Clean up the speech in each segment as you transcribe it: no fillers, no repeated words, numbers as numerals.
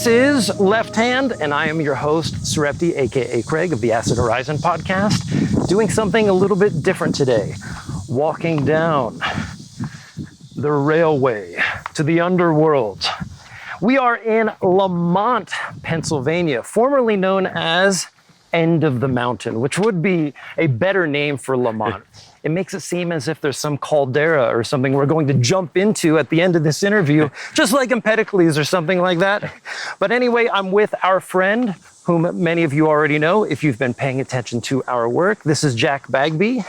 This is Left Hand, and I am your host, Sereptie, aka Craig of the Acid Horizon podcast, doing something a little bit different today. Walking down the railway to the underworld. We are in Lemont, Pennsylvania, formerly known as End of the Mountain, which would be a better name for Lemont. It makes it seem as if there's some caldera or something we're going to jump into at the end of this interview, just like Empedocles or something like that. But anyway, I'm with our friend, whom many of you already know if you've been paying attention to our work. This is Jack Bagby.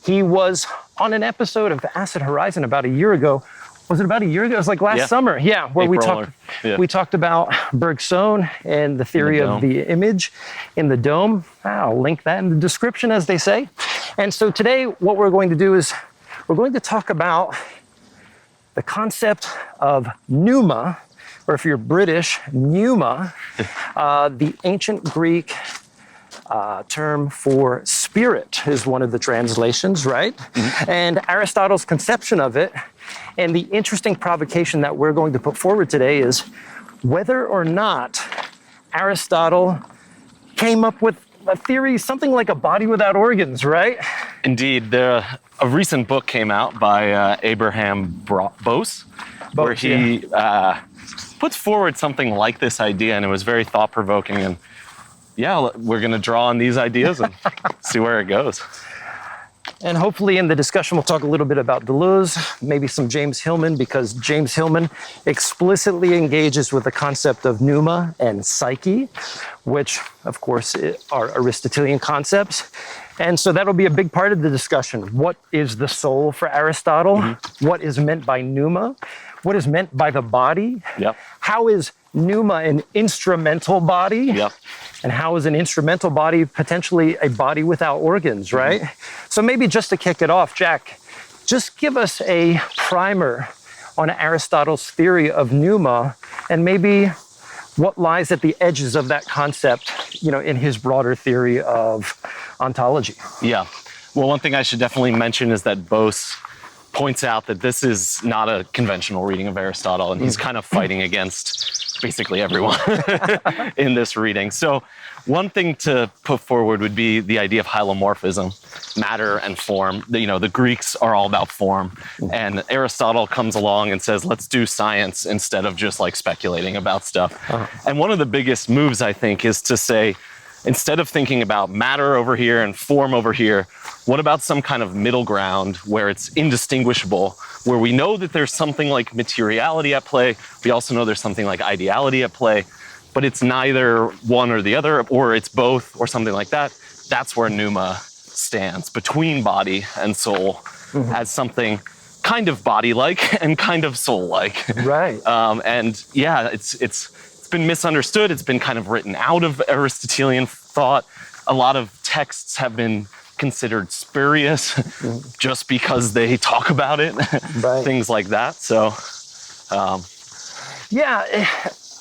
He was on an episode of Acid Horizon about a year ago. Was it about a year ago? It was like last summer. Yeah, where we talked about Bergson and the theory of the image in the dome. I'll link that in the description, as they say. And so today, what we're going to do is we're going to talk about the concept of Pneuma, or if you're British, Pneuma, the ancient Greek term for spirit is one of the translations, right? Mm-hmm. And Aristotle's conception of it. And the interesting provocation that we're going to put forward today is whether or not Aristotle came up with a theory, something like a body without organs, right? Indeed. A recent book came out by Abraham Bose, where he puts forward something like this idea, and it was very thought-provoking. And yeah, we're going to draw on these ideas and see where it goes. And hopefully in the discussion, we'll talk a little bit about Deleuze, maybe some James Hillman, because James Hillman explicitly engages with the concept of pneuma and psyche, which, of course, are Aristotelian concepts. And so that'll be a big part of the discussion. What is the soul for Aristotle? Mm-hmm. What is meant by pneuma? What is meant by the body? Yep. How is pneuma an instrumental body? Yep. And how is an instrumental body potentially a body without organs, right? Mm-hmm. So maybe just to kick it off, Jack, just give us a primer on Aristotle's theory of pneuma and maybe what lies at the edges of that concept, in his broader theory of ontology. Yeah. Well, one thing I should definitely mention is that Bose points out that this is not a conventional reading of Aristotle, and he's kind of fighting against basically everyone in this reading. So one thing to put forward would be the idea of hylomorphism, matter and form. The Greeks are all about form, and Aristotle comes along and says, let's do science instead of just like speculating about stuff. And one of the biggest moves, I think, is to say, instead of thinking about matter over here and form over here, what about some kind of middle ground where it's indistinguishable, where we know that there's something like materiality at play, we also know there's something like ideality at play, but it's neither one or the other, or it's both, or something like that. That's where Pneuma stands, between body and soul, as something kind of body-like and kind of soul-like. Right. And yeah, it's been misunderstood. It's been kind of written out of Aristotelian thought. A lot of texts have been considered spurious just because they talk about it, right. Things like that. So,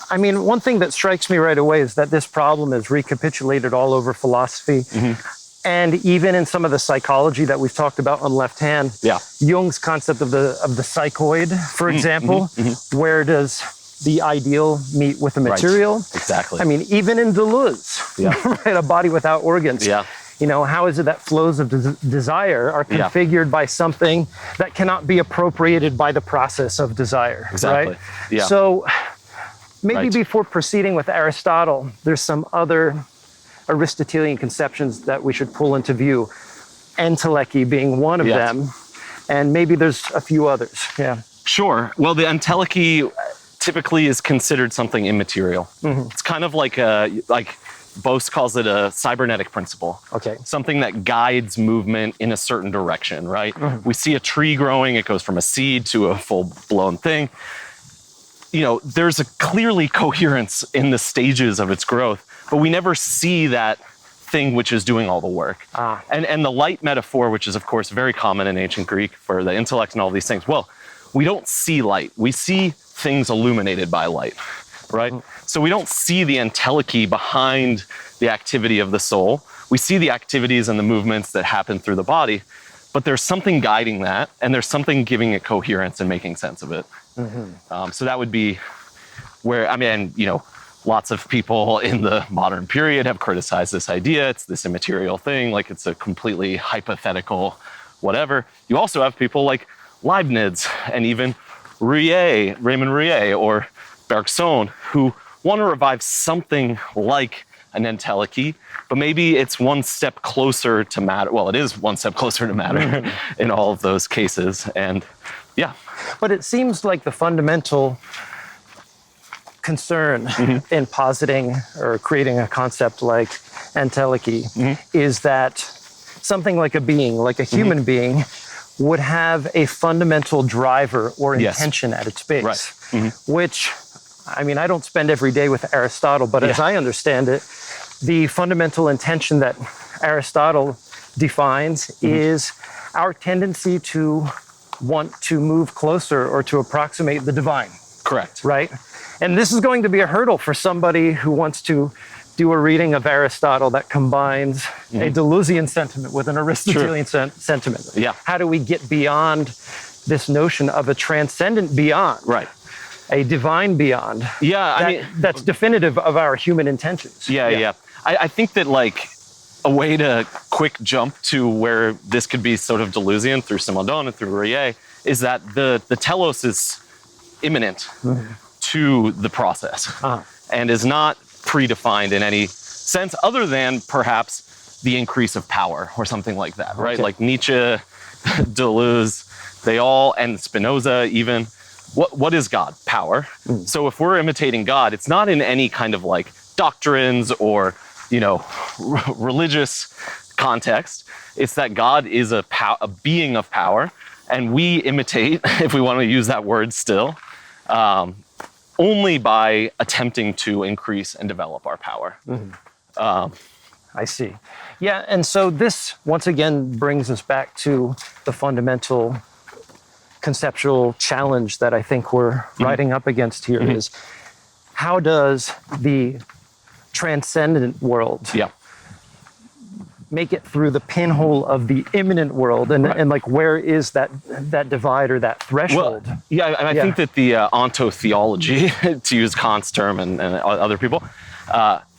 I mean, one thing that strikes me right away is that this problem is recapitulated all over philosophy. Mm-hmm. And even in some of the psychology that we've talked about on Left Hand, Jung's concept of the psychoid, for example, where does the ideal meet with the material? Right. Exactly. I mean, even in Deleuze, right, a body without organs. Yeah. How is it that flows of desire are configured by something that cannot be appropriated by the process of desire, right? Yeah. So maybe before proceeding with Aristotle, there's some other Aristotelian conceptions that we should pull into view. Entelechy being one of them, and maybe there's a few others. Yeah. Sure. Well, the entelechy typically is considered something immaterial. Mm-hmm. It's kind of like Bose calls it a cybernetic principle. Okay. Something that guides movement in a certain direction, right? Mm-hmm. We see a tree growing, it goes from a seed to a full-blown thing. There's a clearly coherence in the stages of its growth, but we never see that thing which is doing all the work. And the light metaphor, which is of course very common in ancient Greek for the intellect and all these things. Well, we don't see light. We see things illuminated by light, right? So we don't see the entelechy behind the activity of the soul. We see the activities and the movements that happen through the body, but there's something guiding that, and there's something giving it coherence and making sense of it. Mm-hmm. So that would be where, lots of people in the modern period have criticized this idea. It's this immaterial thing, like it's a completely hypothetical whatever. You also have people like Leibniz and even Raymond Rouillet or Bergson, who want to revive something like an entelechy, but maybe it's one step closer to matter. Well, it is one step closer to matter in all of those cases. And yeah. But it seems like the fundamental concern in positing or creating a concept like entelechy is that something like a being, like a human being, would have a fundamental driver or intention at its base, which, I mean, I don't spend every day with Aristotle, but as I understand it, the fundamental intention that Aristotle defines is our tendency to want to move closer or to approximate the divine. Correct. Right? And this is going to be a hurdle for somebody who wants to do a reading of Aristotle that combines a Deleuzian sentiment with an Aristotelian sentiment. Yeah. How do we get beyond this notion of a transcendent beyond? Right. A divine beyond. Yeah, I mean, that's definitive of our human intentions. Yeah. I think that like a way to quick jump to where this could be sort of Deleuzian through Simondon and through Rouillet is that the telos is imminent to the process and is not predefined in any sense other than perhaps the increase of power or something like that, right? Like Nietzsche, Deleuze, they all, and Spinoza even. What is God? Power. So if we're imitating God, it's not in any kind of like doctrines or, you know, religious context. It's that God is a being of power, and we imitate, if we want to use that word still, only by attempting to increase and develop our power. I see. Yeah, and so this, once again, brings us back to the fundamental conceptual challenge that I think we're riding up against here is how does the transcendent world make it through the pinhole of the immanent world, and like where is that divide or that threshold? Well, I think that the ontotheology, to use Kant's term and other people,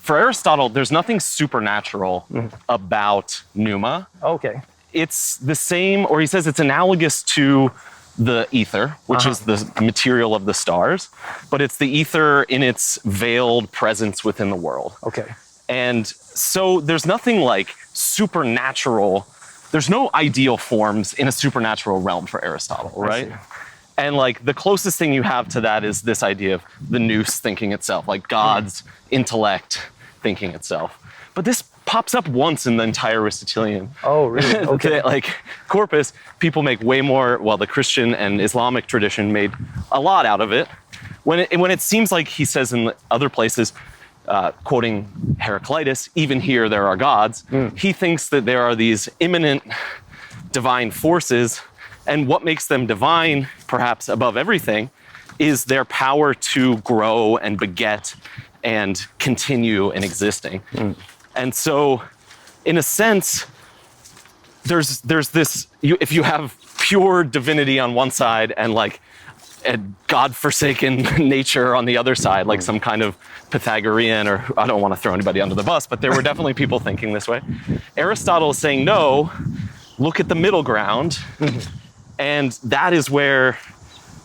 for Aristotle, there's nothing supernatural about Pneuma. Okay. It's the same, or he says it's analogous to the ether, which is the material of the stars, but it's the ether in its veiled presence within the world. Okay. And so there's nothing like supernatural, there's no ideal forms in a supernatural realm for Aristotle, right? And like the closest thing you have to that is this idea of the nous thinking itself, like God's intellect thinking itself. But this pops up once in the entire Aristotelian like corpus. People make way more, well, the Christian and Islamic tradition made a lot out of it. When it seems like he says in other places, quoting Heraclitus, even here there are gods, he thinks that there are these immanent divine forces, and what makes them divine, perhaps above everything, is their power to grow and beget and continue in existing. And so, in a sense, there's this, if you have pure divinity on one side and like a God-forsaken nature on the other side, like some kind of Pythagorean, or I don't want to throw anybody under the bus, but there were definitely people thinking this way. Aristotle is saying, no, look at the middle ground. And that is where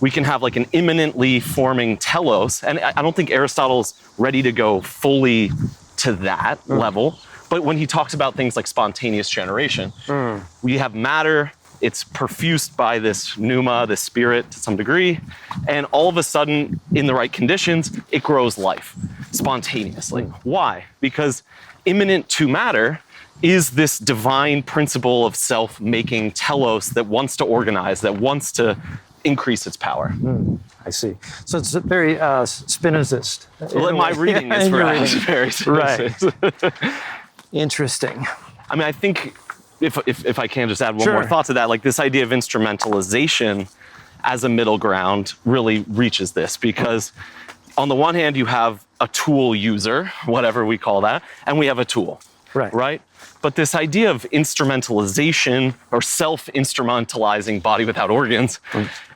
we can have like an immanently forming telos. And I don't think Aristotle's ready to go fully to that level. But when he talks about things like spontaneous generation, we have matter, it's perfused by this pneuma, this spirit to some degree, and all of a sudden, in the right conditions, it grows life spontaneously. Why? Because immanent to matter is this divine principle of self-making telos that wants to organize, that wants to increase its power. I see. So it's very Spinozist. Well, my reading is perhaps very Spinozist. Right. Interesting. I mean, I think if I can just add one more thought to that, like this idea of instrumentalization as a middle ground really reaches this, because on the one hand, you have a tool user, whatever we call that, and we have a tool, right? But this idea of instrumentalization or self-instrumentalizing body without organs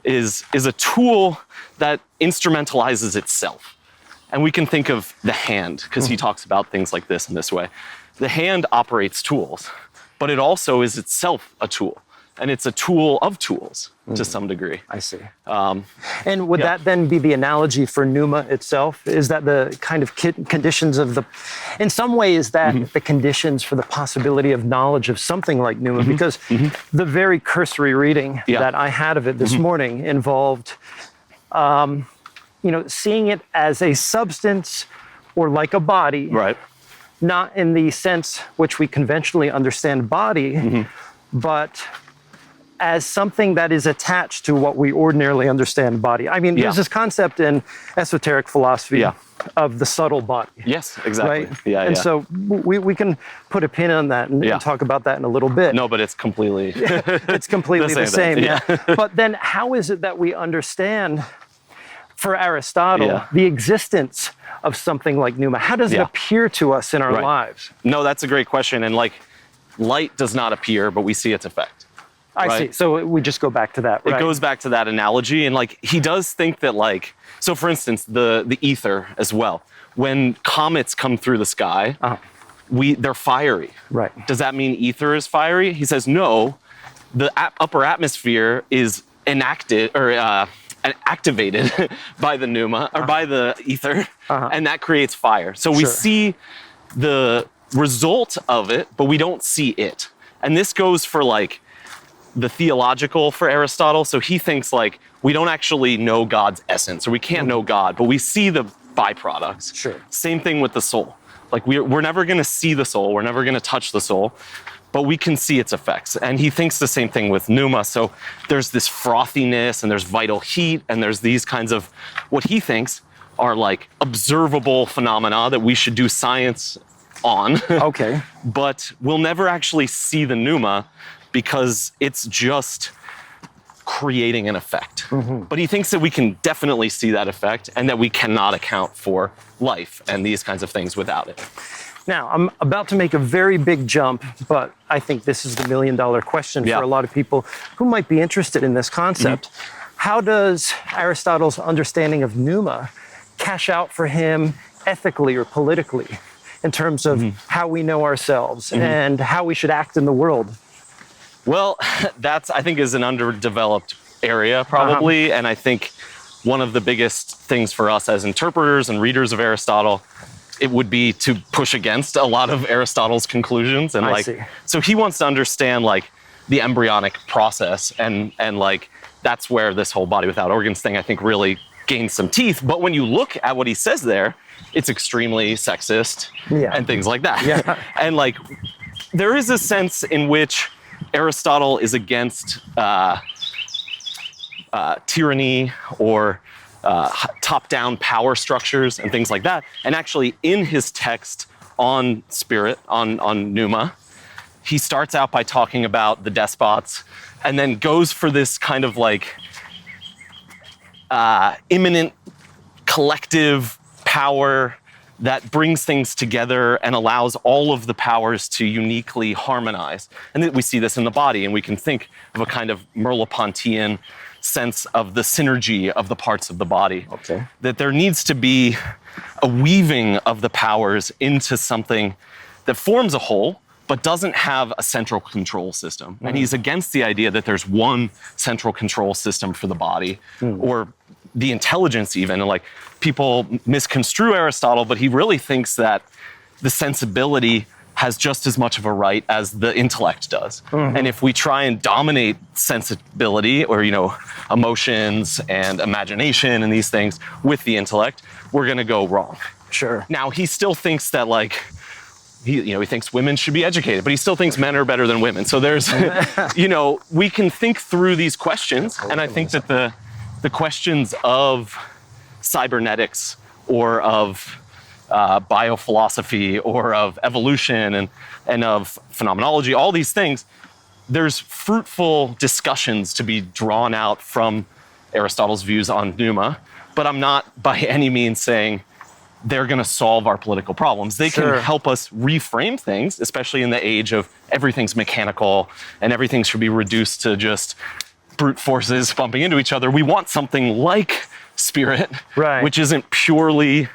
is a tool that instrumentalizes itself. And we can think of the hand, because he talks about things like this in this way. The hand operates tools, but it also is itself a tool. And it's a tool of tools to some degree. I see. And would that then be the analogy for Pneuma itself? Is that the kind of conditions of the, in some way, is that the conditions for the possibility of knowledge of something like Pneuma? Because the very cursory reading that I had of it this morning involved, seeing it as a substance or like a body, Right. not in the sense which we conventionally understand body, but as something that is attached to what we ordinarily understand body. I mean, there's this concept in esoteric philosophy of the subtle body. Yes, exactly. Right? Yeah, and so we can put a pin on that and talk about that in a little bit. No, but it's completely... It's completely the same. Yeah. But then how is it that we understand, for Aristotle, the existence of something like Pneuma? How does it appear to us in our lives? No, that's a great question. And light does not appear, but we see its effect. I see. So we just go back to that, right? It goes back to that analogy. And he does think that so for instance, the ether as well. When comets come through the sky, they're fiery. Right. Does that mean ether is fiery? He says, no, the upper atmosphere is enacted or activated by the pneuma or by the ether, and that creates fire. So we see the result of it, but we don't see it. And this goes for the theological for Aristotle. So he thinks we don't actually know God's essence, or we can't know God, but we see the byproducts. Sure. Same thing with the soul. We're never going to see the soul. We're never going to touch the soul, but we can see its effects. And he thinks the same thing with Pneuma. So there's this frothiness and there's vital heat and there's these kinds of what he thinks are observable phenomena that we should do science on. Okay. But we'll never actually see the Pneuma because it's just creating an effect. But he thinks that we can definitely see that effect and that we cannot account for life and these kinds of things without it. Now, I'm about to make a very big jump, but I think this is the $1 million question for a lot of people who might be interested in this concept. How does Aristotle's understanding of Pneuma cash out for him ethically or politically in terms of how we know ourselves and how we should act in the world? Well, I think is an underdeveloped area probably. And I think one of the biggest things for us as interpreters and readers of Aristotle, it would be to push against a lot of Aristotle's conclusions. And so he wants to understand the embryonic process and that's where this whole body without organs thing, I think, really gains some teeth. But when you look at what he says there, it's extremely sexist and things like that. And there is a sense in which Aristotle is against tyranny or top-down power structures and things like that. And actually, in his text on spirit, on Pneuma, he starts out by talking about the despots and then goes for this kind of immanent collective power that brings things together and allows all of the powers to uniquely harmonize. And we see this in the body, and we can think of a kind of Merleau-Pontian sense of the synergy of the parts of the body. Okay. That there needs to be a weaving of the powers into something that forms a whole, but doesn't have a central control system. And he's against the idea that there's one central control system for the body, or the intelligence even. And people misconstrue Aristotle, but he really thinks that the sensibility has just as much of a right as the intellect does. And if we try and dominate sensibility or, emotions and imagination and these things with the intellect, we're going to go wrong. Sure. Now, he still thinks that he thinks women should be educated, but he still thinks men are better than women. So there's, we can think through these questions. And I think that the questions of cybernetics or of biophilosophy or of evolution and of phenomenology, all these things, there's fruitful discussions to be drawn out from Aristotle's views on Pneuma, but I'm not by any means saying they're going to solve our political problems. They can help us reframe things, especially in the age of everything's mechanical and everything should be reduced to just brute forces bumping into each other. We want something like spirit, which isn't purely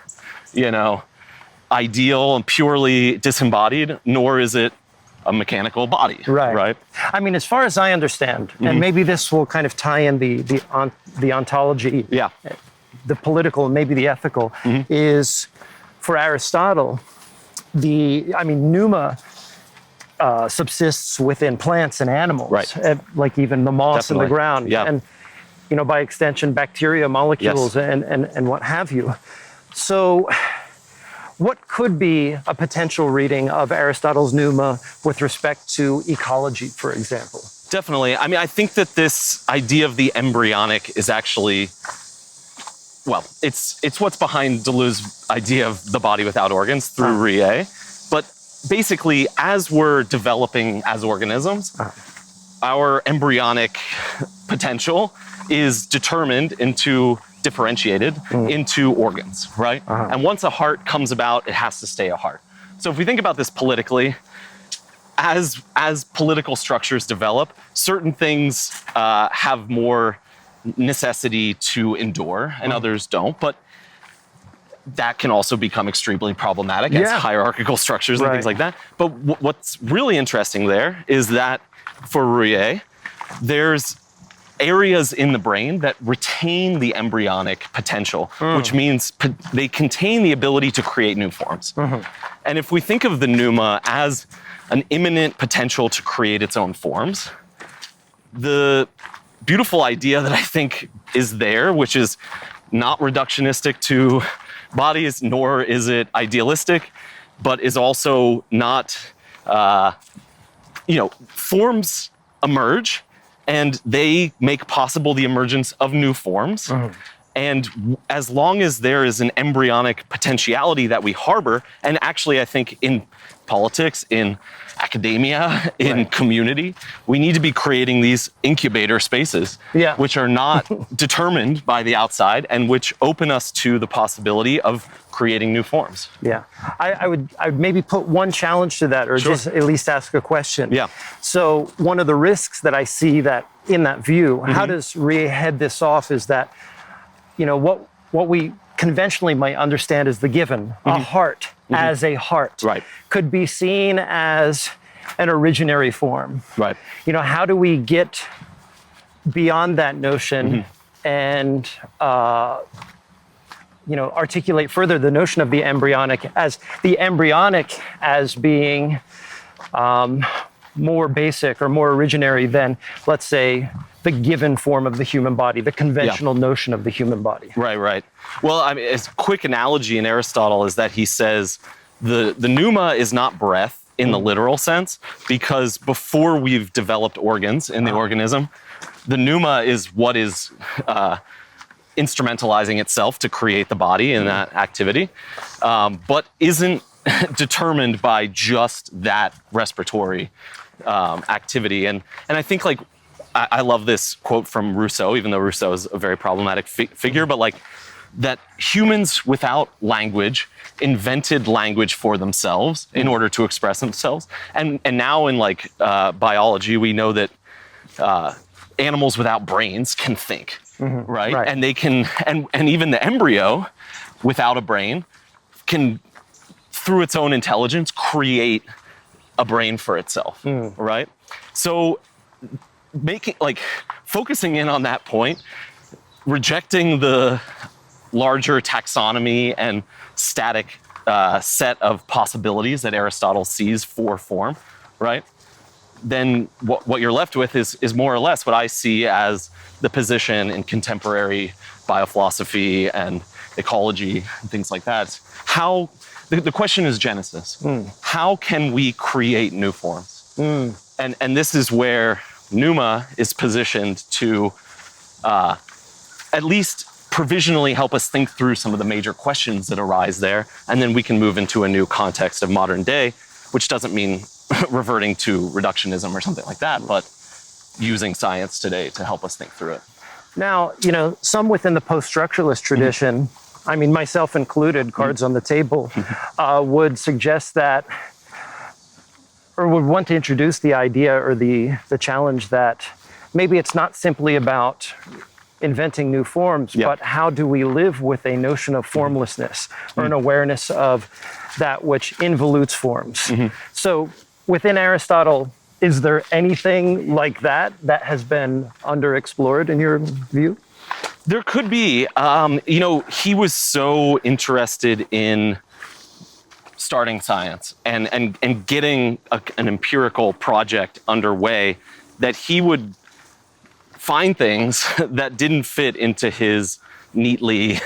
ideal and purely disembodied, nor is it a mechanical body. Right. I mean, as far as I understand, and maybe this will kind of tie in the ontology, the political, and maybe the ethical, is for Aristotle, Pneuma subsists within plants and animals, like even the moss in the ground, and by extension, bacteria, molecules, and what have you. So what could be a potential reading of Aristotle's Pneuma with respect to ecology, for example? Definitely. I mean, I think that this idea of the embryonic is actually, well, it's what's behind Deleuze's idea of the body without organs through Rie. But basically, as we're developing as organisms, our embryonic potential is determined differentiated into organs, right? And once a heart comes about, it has to stay a heart. So if we think about this politically, as political structures develop, certain things have more necessity to endure and others don't, but that can also become extremely problematic as hierarchical structures and things like that. But what's really interesting there is that for Rie, there's areas in the brain that retain the embryonic potential, which means they contain the ability to create new forms. And if we think of the Pneuma as an imminent potential to create its own forms, the beautiful idea that I think is there, which is not reductionistic to bodies, nor is it idealistic, but is also not, forms emerge, and they make possible the emergence of new forms. And as long as there is an embryonic potentiality that we harbor, and actually I think in politics, in academia, in community, we need to be creating these incubator spaces, which are not determined by the outside and which open us to the possibility of creating new forms. I would maybe put one challenge to that, or just at least ask a question. So one of the risks that I see that in that view, how does Rie head this off, is that, what we conventionally might understand as the given, a heart as a heart, could be seen as an originary form. How do we get beyond that notion and articulate further the notion of the embryonic as being more basic or more originary than, let's say, the given form of the human body, the conventional notion of the human body. Right. Well, I mean, a quick analogy in Aristotle is that he says the Pneuma is not breath in the literal sense, because before we've developed organs in the organism, the Pneuma is what is instrumentalizing itself to create the body in that activity, but isn't determined by just that respiratory activity. And I think, like, I love this quote from Rousseau, even though Rousseau is a very problematic figure, but like that humans without language invented language for themselves in order to express themselves. And now in biology, we know that animals without brains can think, right? And they can, and even the embryo without a brain can, through its own intelligence, create a brain for itself, right? So focusing in on that point, rejecting the larger taxonomy and static set of possibilities that Aristotle sees for form, right? Then what you're left with is more or less what I see as the position in contemporary biophilosophy and ecology and things like that. The question is Genesis. How can we create new forms? And this is where Pneuma is positioned to at least provisionally help us think through some of the major questions that arise there, and then we can move into a new context of modern day, which doesn't mean reverting to reductionism or something like that, but using science today to help us think through it. Now, some within the post-structuralist tradition, I mean, myself included, cards on the table, would suggest that, or would want to introduce the idea or the challenge that maybe it's not simply about inventing new forms, but how do we live with a notion of formlessness or an awareness of that which involutes forms? So within Aristotle, is there anything like that that has been underexplored in your view? There could be. He was so interested in starting science and getting an empirical project underway that he would find things that didn't fit into his neatly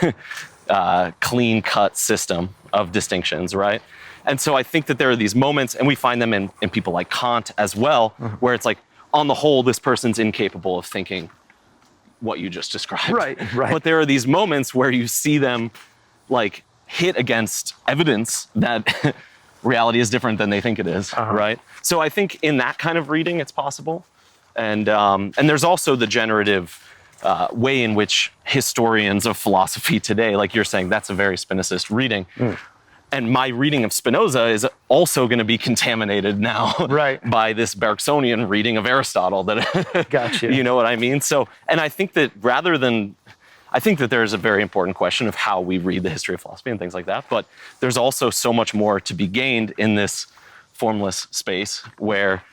clean-cut system of distinctions, right? And so I think that there are these moments, and we find them in people like Kant as well, where it's like, on the whole, this person's incapable of thinking what you just described. Right. But there are these moments where you see them like hit against evidence that reality is different than they think it is, right? So I think in that kind of reading, it's possible. And there's also the generative way in which historians of philosophy today, like you're saying, that's a very Spinozist reading. And my reading of Spinoza is also going to be contaminated now by this Bergsonian reading of Aristotle. That Gotcha. You know what I mean? So, and I think that I think that there's a very important question of how we read the history of philosophy and things like that. But there's also so much more to be gained in this formless space where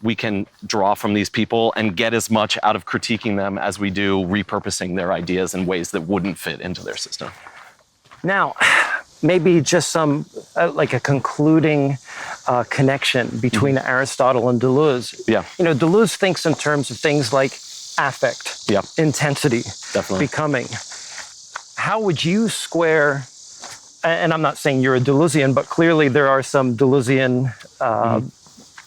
we can draw from these people and get as much out of critiquing them as we do repurposing their ideas in ways that wouldn't fit into their system. Now, maybe just some, like a concluding connection between Aristotle and Deleuze. Yeah. Deleuze thinks in terms of things like affect, intensity, becoming. How would you square, and I'm not saying you're a Deleuzian, but clearly there are some Deleuzian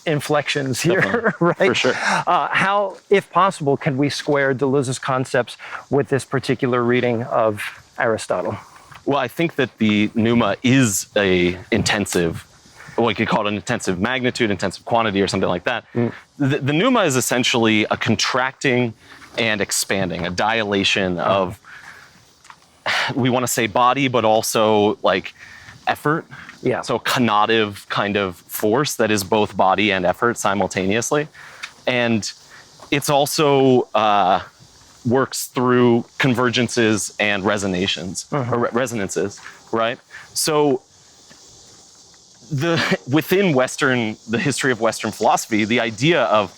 inflections here, right? For sure. How, if possible, can we square Deleuze's concepts with this particular reading of Aristotle? Well, I think that the Pneuma is a intensive, what you could call it an intensive magnitude, intensive quantity, or something like that. The Pneuma is essentially a contracting and expanding, a dilation of, we want to say body, but also like effort. Yeah. So conative kind of force that is both body and effort simultaneously. And it's also works through convergences and resonances, right? So within the history of Western philosophy, the idea of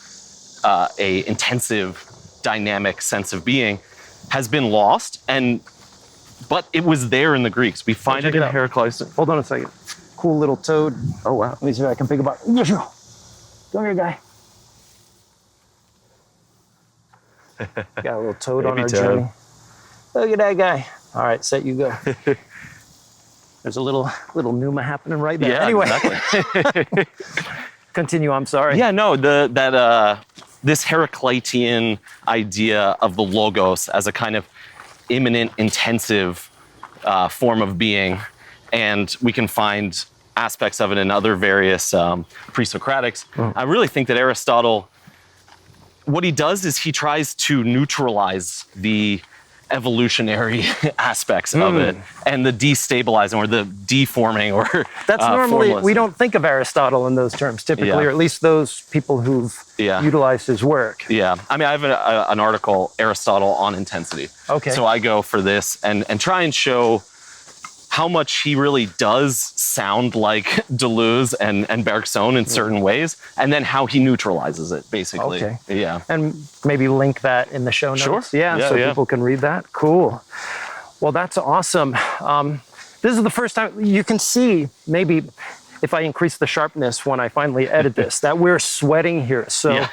a intensive, dynamic sense of being has been lost, but it was there in the Greeks. We find it in Heraclitus. Hold on a second. Cool little toad. Oh, wow. Let me see if I can pick him up. Come here, guy. Got a little toad on our journey. Look at that guy. All right, set you go. There's a little Pneuma happening right there. Yeah, anyway, exactly. Continue. I'm sorry. Yeah, no. This Heraclitean idea of the logos as a kind of immanent, intensive form of being, and we can find aspects of it in other various pre-Socratics. I really think that Aristotle, what he does is he tries to neutralize the evolutionary aspects of it and the destabilizing or the deforming or that's normally, we don't think of Aristotle in those terms typically, or at least those people who've utilized his work. Yeah, I mean, I have an article, Aristotle on intensity. Okay. So I go for this and try and show how much he really does sound like Deleuze and Bergson in certain ways, and then how he neutralizes it, basically. Okay. Yeah. And maybe link that in the show notes. Sure. Yeah, so people can read that. Cool. Well, that's awesome. This is the first time you can see, maybe if I increase the sharpness when I finally edit this, that we're sweating here. So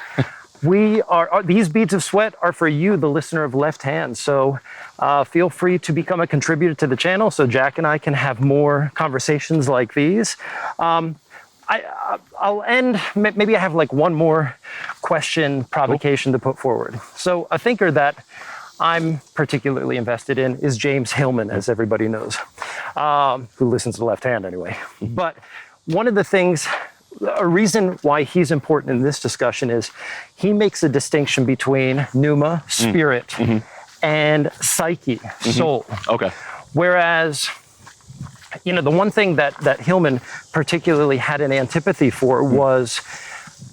these beads of sweat are for you, the listener of Left Hand. So feel free to become a contributor to the channel so Jack and I can have more conversations like these. I'll end, maybe I have like one more question, provocation to put forward. So a thinker that I'm particularly invested in is James Hillman, as everybody knows, who listens to Left Hand anyway. But one of the things, a reason why he's important in this discussion is he makes a distinction between pneuma, spirit, and psyche, soul. Okay. Whereas, the one thing that Hillman particularly had an antipathy for was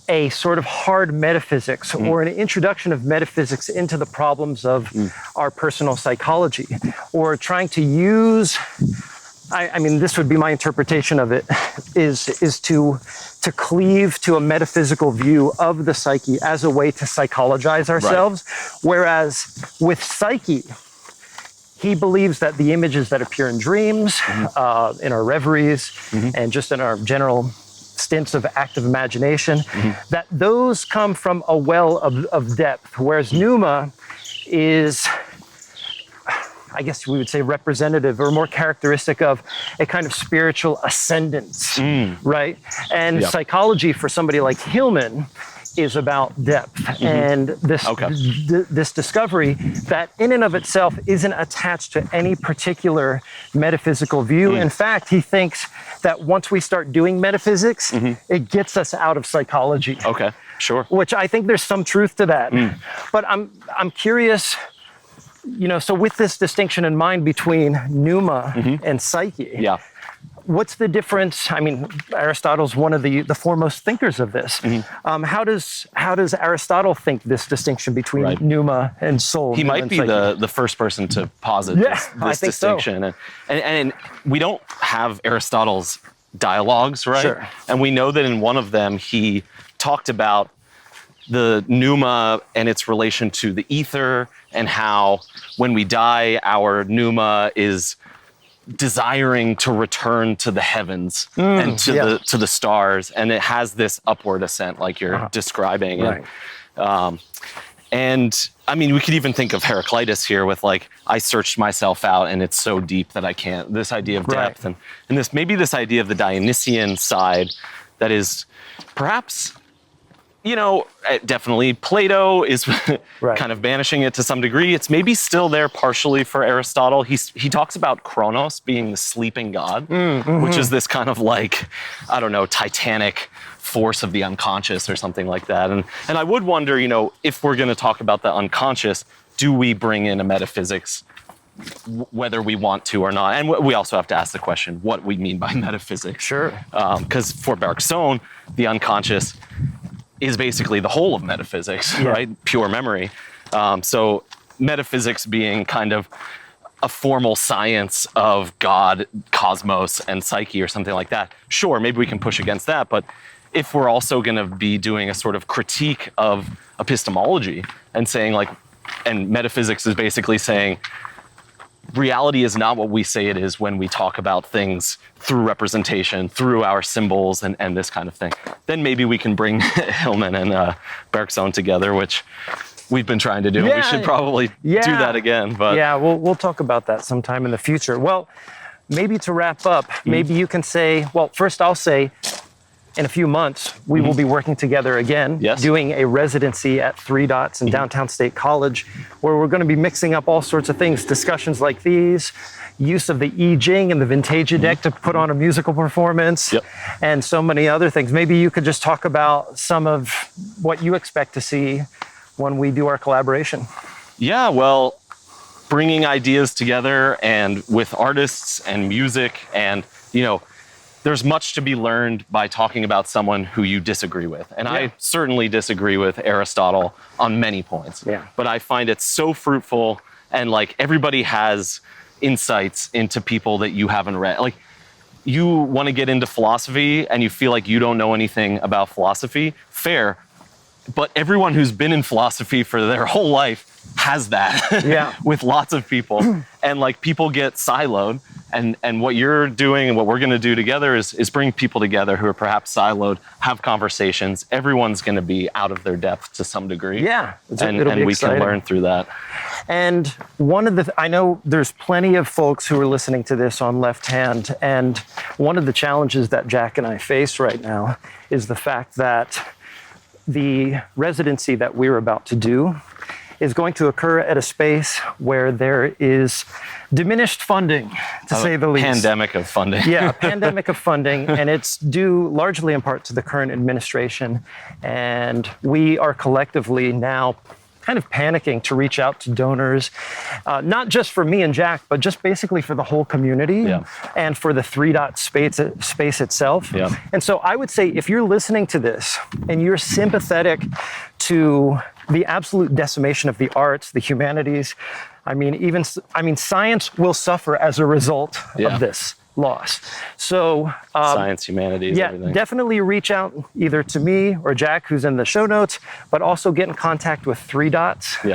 a sort of hard metaphysics or an introduction of metaphysics into the problems of our personal psychology, or trying to use, I mean, this would be my interpretation of it, is to cleave to a metaphysical view of the psyche as a way to psychologize ourselves. Right. Whereas with psyche, he believes that the images that appear in dreams, in our reveries, and just in our general stints of active imagination, that those come from a well of depth, whereas Pneuma is, I guess we would say, representative or more characteristic of a kind of spiritual ascendance, right? And psychology for somebody like Hillman is about depth, and this discovery that in and of itself isn't attached to any particular metaphysical view. In fact, he thinks that once we start doing metaphysics, it gets us out of psychology. Okay, sure. Which I think there's some truth to that. But I'm curious, you know, so with this distinction in mind between Pneuma and psyche, what's the difference? I mean, Aristotle's one of the foremost thinkers of this. How does Aristotle think this distinction between Pneuma and soul? He might be the first person to posit this distinction. So. And we don't have Aristotle's dialogues, right? Sure. And we know that in one of them, he talked about the pneuma and its relation to the ether, and how when we die, our pneuma is desiring to return to the heavens and to the stars, and it has this upward ascent like you're describing. Right. And I mean, we could even think of Heraclitus here with like, I searched myself out and it's so deep that I can't, this idea of depth, and this maybe this idea of the Dionysian side that is perhaps, you know, definitely Plato is kind of banishing it to some degree. It's maybe still there partially for Aristotle. He talks about Kronos being the sleeping god, which is this kind of like, I don't know, titanic force of the unconscious or something like that. And I would wonder, you know, if we're going to talk about the unconscious, do we bring in a metaphysics, whether we want to or not? And we also have to ask the question, what we mean by metaphysics. Sure. Because for Bergson, the unconscious is basically the whole of metaphysics, right? Pure memory. So metaphysics being kind of a formal science of God, cosmos, and psyche or something like that. Sure, maybe we can push against that, but if we're also going to be doing a sort of critique of epistemology and saying like, and metaphysics is basically saying, reality is not what we say it is when we talk about things through representation, through our symbols and this kind of thing, then maybe we can bring Hillman and Bergson together, which we've been trying to do. We should probably do that again. But yeah, we'll talk about that sometime in the future. Well, maybe to wrap up, maybe you can say, well, first I'll say, in a few months, we will be working together again, doing a residency at 3 Dots in downtown State College, where we're going to be mixing up all sorts of things, discussions like these, use of the I Ching and the Vintage deck to put on a musical performance, and so many other things. Maybe you could just talk about some of what you expect to see when we do our collaboration. Yeah, well, bringing ideas together and with artists and music, and, you know, there's much to be learned by talking about someone who you disagree with. And I certainly disagree with Aristotle on many points. But I find it so fruitful, and like everybody has insights into people that you haven't read. Like, you want to get into philosophy and you feel like you don't know anything about philosophy, fair. But everyone who's been in philosophy for their whole life has that with lots of people. And like, people get siloed. And what you're doing and what we're going to do together is bring people together who are perhaps siloed, have conversations. Everyone's going to be out of their depth to some degree. Yeah. And we exciting. Can learn through that. And one of I know there's plenty of folks who are listening to this on LEPHT HAND. And one of the challenges that Jack and I face right now is the fact that the residency that we're about to do is going to occur at a space where there is diminished funding, to say the least. Pandemic of funding. Yeah, a pandemic of funding, and it's due largely in part to the current administration. And we are collectively now kind of panicking to reach out to donors, not just for me and Jack, but just basically for the whole community and for the 3 dot space itself. And so I would say if you're listening to this and you're sympathetic to the absolute decimation of the arts, the humanities, I mean, science will suffer as a result of this loss. So science, humanities, everything. Definitely reach out either to me or Jack, who's in the show notes, but also get in contact with 3 dots. 3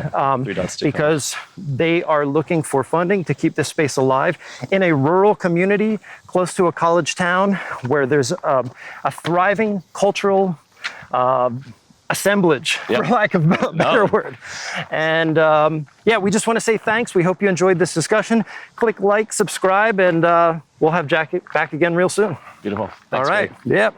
dots because they are looking for funding to keep this space alive in a rural community close to a college town where there's a thriving cultural assemblage, for lack of a better word. And we just want to say thanks. We hope you enjoyed this discussion. Click like, subscribe, and we'll have Jack back again real soon. Beautiful. Thanks, all right. Greg. Yep.